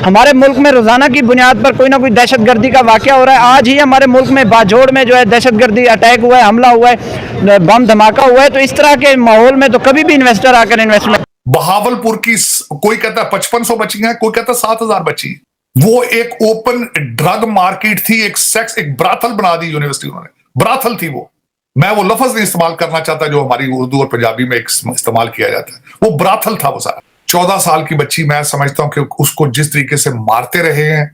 हमारे मुल्क में रोजाना की बुनियाद पर कोई ना कोई दहशतगर्दी का वाकया हो रहा है। आज ही हमारे मुल्क में बाजोड़ में जो है दहशतगर्दी अटैक हुआ है, हमला हुआ है, बम धमाका हुआ है। तो इस तरह के माहौल में तो कभी भी इन्वेस्टर आकर इन्वेस्टमेंट। बहावलपुर की कोई कहता है 5500 बची हैं, कोई कहता है 7000 बची। वो एक ओपन ड्रग मार्केट थी, एक सेक्स, एक ब्राथल बना दी यूनिवर्सिटी उन्होंने। ब्राथल थी वो, मैं वो लफ्ज नहीं इस्तेमाल करना चाहता जो हमारी उर्दू और पंजाबी में इस्तेमाल किया जाता है। वो ब्राथल था वो सारा। 14 साल की बच्ची, मैं समझता हूं कि उसको जिस तरीके से मारते रहे हैं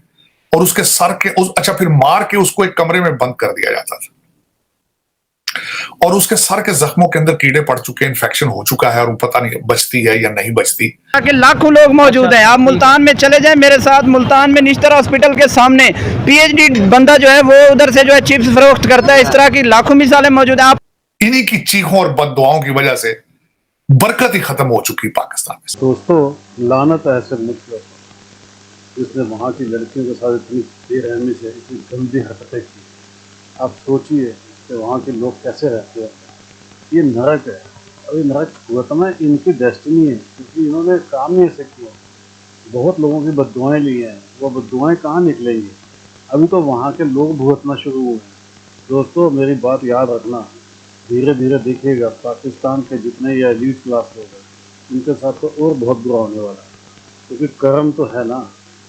और उसके सर के अच्छा फिर मार के उसको एक कमरे में बंद कर दिया जाता था और उसके सर के जख्मों के अंदर कीड़े पड़ चुके, इन्फेक्शन हो चुका है और वो पता नहीं बचती है या नहीं बचती। लाखों लोग मौजूद हैं। आप मुल्तान में चले जाएं मेरे साथ, मुल्तान में निश्तर हॉस्पिटल के सामने पीएचडी बंदा जो है वो उधर से जो है चिप्स फरोख्त करता है। इस तरह की लाखों मिसालें मौजूद हैं। आप इन्हीं की चीखों और बददुआओं की वजह से बरकत ही खत्म हो चुकी पाकिस्तान में। दोस्तों, लानत है ऐसे मुल्क पर जिसने वहाँ की लड़कियों के साथ इतनी बेरहमी से इतनी गंदी हरकतें की। आप सोचिए कि वहाँ के लोग कैसे रहते हैं। ये नरक है और ये नरक भुगतना इनकी डेस्टिनी है, क्योंकि इन्होंने काम ही ऐसे किया। बहुत लोगों की बद्दुआएं ली हैं, वो बद्दुआएं कहाँ निकलेंगी? अभी तो वहाँ के लोग भुगतना शुरू हुए हैं। दोस्तों, मेरी बात याद रखना, धीरे धीरे देखिएगा पाकिस्तान के जितने ये एलीट क्लास लोग हैं उनके साथ तो और बहुत बुरा होने वाला है। क्योंकि कर्म तो है ना,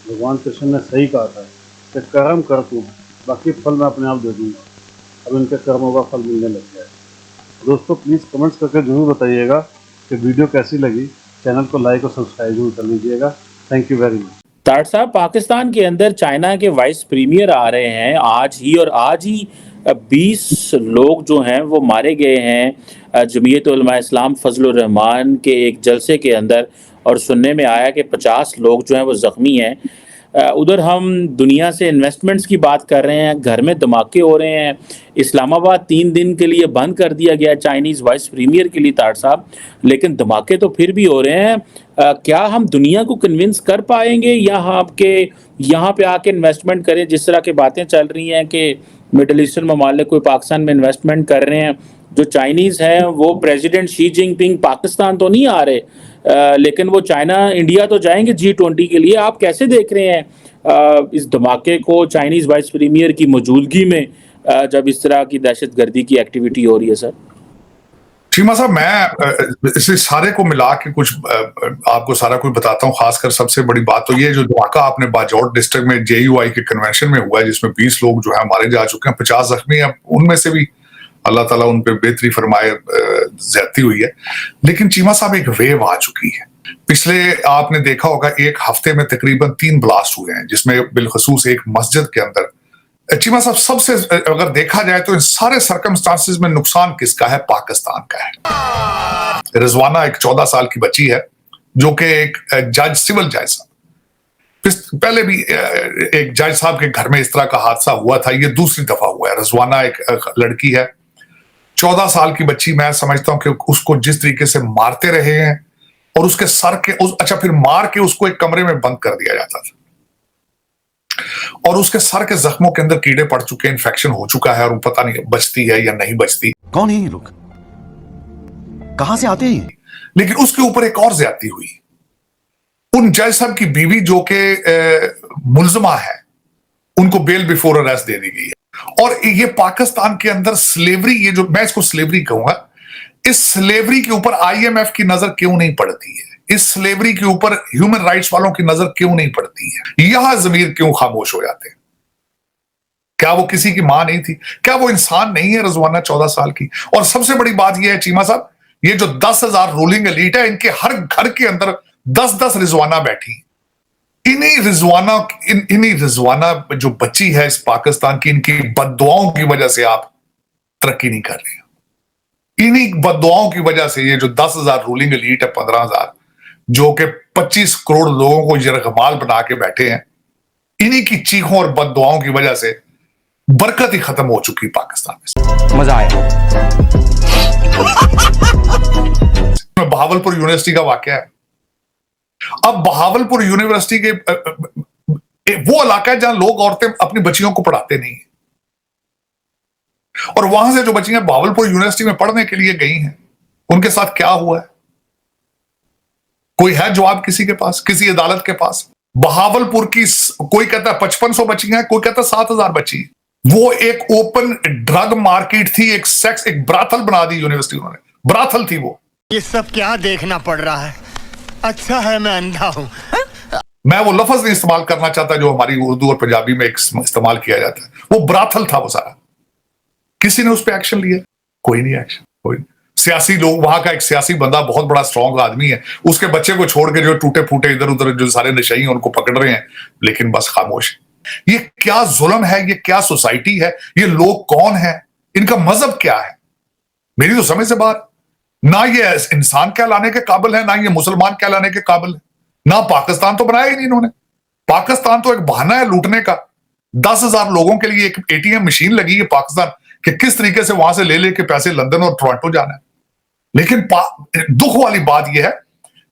भगवान कृष्ण ने सही कहा था कि कर्म कर तू, बाकी फल मैं अपने आप दे दूँगा। अब इनके कर्मों का फल मिलने लग गया है। दोस्तों, प्लीज़ कमेंट्स करके जरूर बताइएगा कि वीडियो कैसी लगी। चैनल को लाइक और सब्सक्राइब जरूर कर लीजिएगा। Thank you very much. ताड़ साहब, पाकिस्तान के अंदर चाइना के वाइस प्रीमियर आ रहे हैं आज ही 20 लोग जो हैं वो मारे गए हैं जमीयत उलमा इस्लाम फजलुर रहमान के एक जलसे के अंदर, और सुनने में आया कि 50 लोग जो हैं वो ज़ख्मी हैं। उधर हम दुनिया से इन्वेस्टमेंट्स की बात कर रहे हैं, घर में धमाके हो रहे हैं। इस्लामाबाद 3 दिन के लिए बंद कर दिया गया चाइनीज़ वाइस प्रीमियर के लिए ताड़ साहब, लेकिन धमाके तो फिर भी हो रहे हैं। क्या हम दुनिया को कन्विंस कर पाएंगे या आपके यहाँ पे आके इन्वेस्टमेंट करें? जिस तरह की बातें चल रही हैं कि मिडल ईस्टर्न ममालिक कोई पाकिस्तान में इन्वेस्टमेंट कर रहे हैं। जो चाइनीज़ हैं वो प्रेसिडेंट शी जिनपिंग पाकिस्तान तो नहीं आ रहे, लेकिन वो चाइना इंडिया तो जाएंगे G20 के लिए। आप कैसे देख रहे हैं इस धमाके को चाइनीज़ वाइस प्रीमियर की मौजूदगी में, जब इस तरह की दहशतगर्दी की एक्टिविटी हो रही है? सर शीमा साहब, मैं इसे सारे को मिला के कुछ आपको सारा कुछ बताता हूँ। खासकर सबसे बड़ी बात तो ये जो धमाका आपने बाजौर डिस्ट्रिक्ट में JUI के कन्वेंशन में हुआ है, जिसमें 20 लोग जो है मारे जा चुके हैं, 50 जख्मी हैं। उनमें से भी अल्लाह ताला उन पे बेहतरी फरमाए, ज्यादती हुई है। लेकिन चीमा साहब, एक वेव आ चुकी है। पिछले आपने देखा होगा एक हफ्ते में तकरीबन 3 ब्लास्ट हुए हैं, जिसमें बिलखसूस एक मस्जिद के अंदर। चीमा साहब, सबसे अगर देखा जाए तो इन सारे सर्कमस्टांसेस में नुकसान किसका है? पाकिस्तान का है। रिजवाना एक 14 साल की बच्ची है जो कि एक जज, सिविल जज साहब, पहले भी एक जज साहब के घर में इस तरह का हादसा हुआ था, ये दूसरी दफा हुआ है। रिजवाना एक लड़की है, 14 साल की बच्ची। मैं समझता हूं कि उसको जिस तरीके से मारते रहे हैं और उसके सर के अच्छा फिर मार के उसको एक कमरे में बंद कर दिया जाता था और उसके सर के जख्मों के अंदर कीड़े पड़ चुके, इन्फेक्शन हो चुका है और वो पता नहीं बचती है या नहीं बचती। कौन है ये लोग? कहां से आते हैं? लेकिन उसके ऊपर एक और ज्यादती हुई। उन जज साहब की बीवी जो कि मुलजमा है, उनको बेल बिफोर अरेस्ट दे दी गई है। और ये पाकिस्तान के अंदर स्लेवरी, ये जो मैं इसको स्लेवरी कहूंगा, इस स्लेवरी के ऊपर IMF की नजर क्यों नहीं पड़ती है? इस स्लेवरी के ऊपर ह्यूमन राइट्स वालों की नजर क्यों नहीं पड़ती है? यहां जमीर क्यों खामोश हो जाते हैं? क्या वो किसी की मां नहीं थी? क्या वो इंसान नहीं है रिजवाना 14 साल की? और सबसे बड़ी बात यह है चीमा साहब, ये जो 10,000 रूलिंग एलीट है, इनके हर घर के अंदर 10-10 रिजवाना बैठी। इन्हीं रिजवाना जो बच्ची है इस पाकिस्तान की, इनकी बददुआओं की वजह से आप तरक्की नहीं कर रहे हैं। इन्हीं बददुआओं की वजह से ये जो 10,000 रूलिंग एलीट है, 15,000 जो कि 25 करोड़ लोगों को यरगमाल बना के बैठे हैं, इन्हीं की चीखों और बददुआओं की वजह से बरकत ही खत्म हो चुकी पाकिस्तान में। मजा आया। बहावलपुर यूनिवर्सिटी का वाकया है। अब बहावलपुर यूनिवर्सिटी के वो इलाका है जहां लोग, औरतें अपनी बच्चियों को पढ़ाते नहीं है, और वहां से जो बच्चियां बहावलपुर यूनिवर्सिटी में पढ़ने के लिए गई हैं, उनके साथ क्या हुआ है? कोई है जवाब किसी के पास, किसी अदालत के पास? बहावलपुर की कोई कहता है 5500 बच्ची हैं, कोई कहता है 7000 बच्ची हैं। वो एक ओपन ड्रग मार्केट थी, एक सेक्स, एक ब्राथल बना दी यूनिवर्सिटी, उन्होंने ब्राथल थी वो। ये सब क्या देखना पड़ रहा है? अच्छा है मैं अंधा हूं। मैं वो लफ्ज नहीं इस्तेमाल करना चाहता जो हमारी उर्दू और पंजाबी में इस्तेमाल किया जाता है। वो ब्राथल था वो सारा। किसी ने उस पर एक्शन लिया? कोई नहीं एक्शन, कोई नहीं। सियासी लोग, वहां का एक सियासी बंदा बहुत बड़ा स्ट्रांग आदमी है, उसके बच्चे को छोड़ के जो टूटे फूटे इधर उधर जो सारे नशई हैं उनको पकड़ रहे हैं, लेकिन बस खामोश। ये क्या जुल्म है, ये क्या सोसाइटी है, ये लोग कौन है, इनका मजहब क्या है? मेरी तो समझ से बाहर। ना ये इंसान कहलाने के काबिल है, ना ये मुसलमान कहलाने के काबिल है। ना पाकिस्तान तो बनाया ही नहीं इन्होंने। पाकिस्तान तो एक बहाना है लूटने का। 10,000 लोगों के लिए एक एटीएम मशीन लगी है पाकिस्तान कि किस तरीके से वहां से ले लेके पैसे लंदन और टोरंटो जाना है। लेकिन दुख वाली बात यह है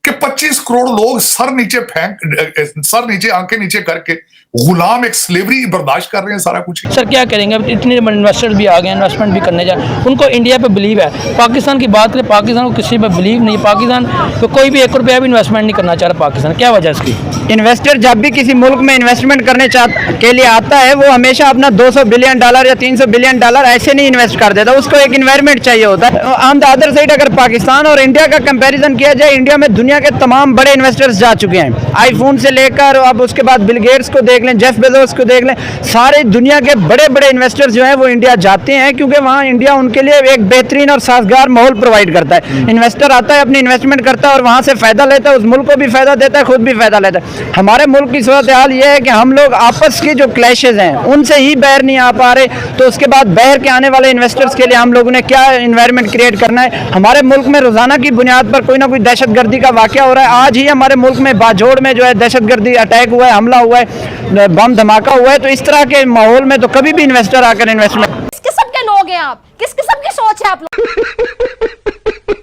कि 25 करोड़ लोग सर नीचे आंखें नीचे करके गुलाम एक स्लेवरी बर्दाश्त कर रहे हैं सारा कुछ। सर क्या करेंगे, अब इतने इन्वेस्टर्स भी आ गए, इन्वेस्टमेंट भी करने जाए, उनको इंडिया पे बिलीव है। पाकिस्तान की बात करें, पाकिस्तान को किसी पे बिलीव नहीं। पाकिस्तान तो कोई भी 1 रुपया भी इन्वेस्टमेंट नहीं करना चाह रहा पाकिस्तान। क्या वजह इसकी? इन्वेस्टर जब भी किसी मुल्क में इन्वेस्टमेंट करने के लिए आता है, वो हमेशा अपना $200 बिलियन या $300 बिलियन ऐसे नहीं इन्वेस्ट कर देता, उसको एक इन्वायरमेंट चाहिए होता है। ऑन द अदर साइड अगर पाकिस्तान और इंडिया का कंपैरिजन किया जाए, इंडिया में दुनिया के तमाम बड़े इन्वेस्टर्स जा चुके हैं। आईफोन से लेकर अब उसके बाद बिल गेट्स को देख लें, जेफ बेजोस को देख लें, सारे दुनिया के बड़े बड़े इन्वेस्टर्स जो हैं वो इंडिया जाते हैं, क्योंकि वहाँ इंडिया उनके लिए एक बेहतरीन और साजगार माहौल प्रोवाइड करता है। इन्वेस्टर आता है, अपनी इन्वेस्टमेंट करता है और वहाँ से फायदा लेता है, उस मुल्क को भी फायदा देता है, खुद भी फायदा लेता है। हमारे मुल्क की सूरत हाल ये है कि हम लोग आपस की जो क्लैशेज हैं उनसे ही बाहर नहीं आ पा रहे, तो उसके बाद बाहर के आने वाले इन्वेस्टर्स के लिए हम लोगों ने क्या इन्वायरमेंट क्रिएट करना है। हमारे मुल्क में रोजाना की बुनियाद पर कोई ना कोई दहशतगर्दी का वाकया हो रहा है। आज ही हमारे मुल्क में बाजोड़ में जो है दहशतगर्दी अटैक हुआ है, हमला हुआ है, बम धमाका हुआ है। तो इस तरह के माहौल में तो कभी भी इन्वेस्टर आकर इन्वेस्टमेंट। किस किस्म के लोग हैं आप? किस किस्म की सोच है आप लोग?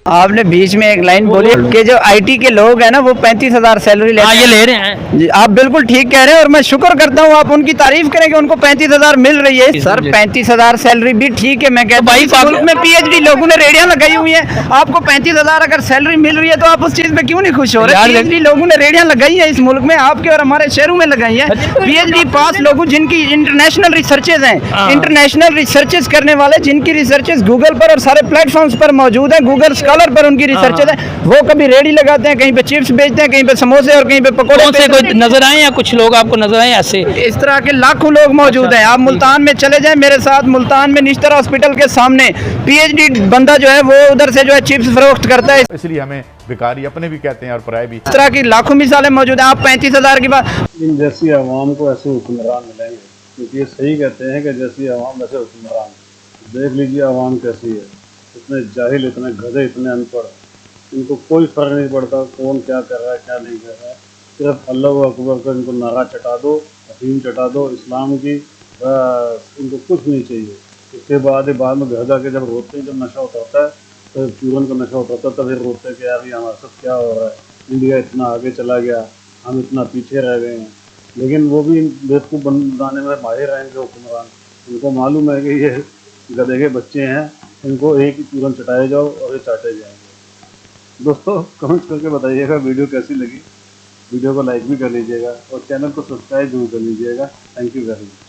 आपने बीच में एक लाइन बोली कि जो आईटी के लोग हैं ना वो 35,000 सैलरी लेते हैं। ये ले रहे हैं जी, आप बिल्कुल ठीक कह रहे हैं और मैं शुक्र करता हूँ, आप उनकी तारीफ करें कि उनको 35,000 मिल रही है। सर 35,000 सैलरी भी ठीक है, मैं कहता हूँ मुल्क में पीएचडी लोगों ने रेडियां लगाई हुई है, आपको 35,000 अगर सैलरी मिल रही है तो आप उस चीज में क्यों नहीं खुश हो रहे? पीएचडी लोगों ने रेडियां लगाई है इस मुल्क में, आपके और हमारे शहरों में लगाई है। पीएचडी पास लोगों जिनकी इंटरनेशनल रिसर्चेज हैं, इंटरनेशनल रिसर्चेज करने वाले जिनकी रिसर्चेज गूगल पर और सारे प्लेटफॉर्म्स पर मौजूद है, गूगल स्कॉलर पर उनकी रिसर्च है, वो कभी रेडी लगाते हैं, कहीं पे चिप्स बेचते हैं, कहीं पे समोसे और कहीं पे पकौड़े। से कोई नजर आए या कुछ लोग आपको नजर आए ऐसे? इस तरह के लाखों लोग मौजूद हैं। आप मुल्तान में चले जाएं मेरे साथ, मुल्तान में निश्तर हॉस्पिटल के सामने पीएचडी बंदा जो है वो उधर से जो है चिप्स फरोख्त करता है। इसलिए हमें भिखारी अपने भी कहते हैं और पराये भी। इस तरह की लाखों मिसालें मौजूद हैं। आप 35,000 की बात, इन जैसी आवाम को ऐसे हुक्मरान मिलेंगे, क्योंकि ये सही कहते हैं कि जैसी आवाम वैसे हुक्मरान। देख लीजिए आवाम कैसी है, इतने जाहिल, इतने गधे, इतने अनपढ़, इनको कोई फर्क नहीं पड़ता कौन क्या कर रहा है क्या नहीं कर रहा है। सिर्फ अल्लाह अकबर का इनको नारा चटा दो, अफीम चटा दो इस्लाम की, इनको कुछ नहीं चाहिए। इसके बाद में घर जाके जब रोते हैं, जब नशा उतरता है, तो चूरन का नशा उतरता है, तो फिर रोते हैं कि यार ये हमारे साथ क्या हो रहा है, इंडिया इतना आगे चला गया, हम इतना पीछे रह गए हैं। लेकिन वो भी बेवकूफ़ बनाने में माहिर हैं इनके हुक्मरान। उनको मालूम है कि ये गधे के बच्चे हैं, इनको एक ही चूरन चटाए जाओ और ये चाटे जाएंगे। दोस्तों कमेंट करके बताइएगा वीडियो कैसी लगी, वीडियो को लाइक भी कर लीजिएगा और चैनल को सब्सक्राइब जरूर कर लीजिएगा। Thank you very much.